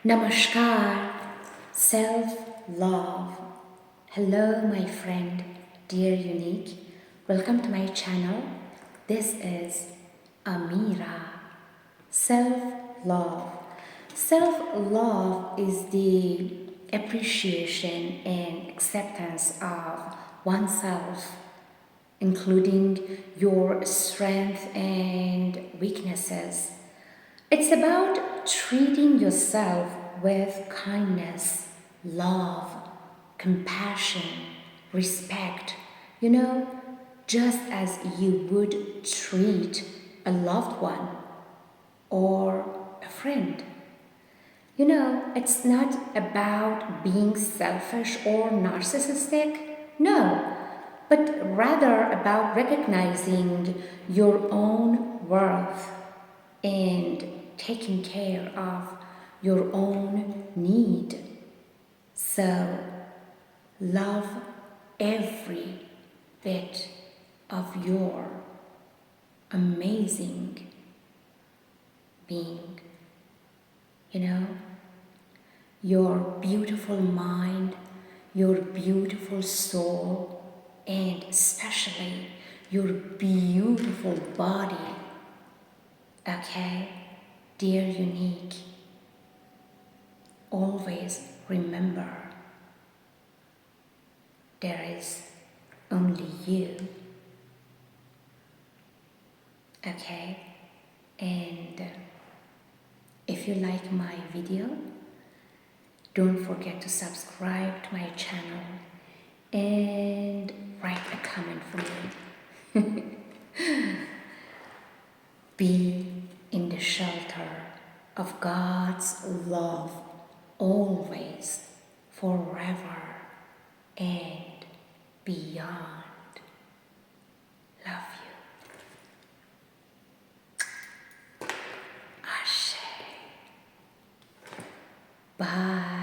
Namaskar, self-love. Hello, my friend, dear unique. Welcome to my channel. This is Amira. Self-love. Self-love is the appreciation and acceptance of oneself, including your strengths and weaknesses. It's about treating yourself with kindness, love, compassion, respect, just as you would treat a loved one or a friend. It's not about being selfish or narcissistic, no, but rather about recognizing your own worth and taking care of your own need. So, love every bit of your amazing being, your beautiful mind, your beautiful soul, and especially your beautiful body. Okay, dear unique, always remember there is only you. Okay, and if you like my video, don't forget to subscribe to my channel and write a comment for me. Be in the shelter of God's love always, forever, and beyond. Love you. Ashe. Bye.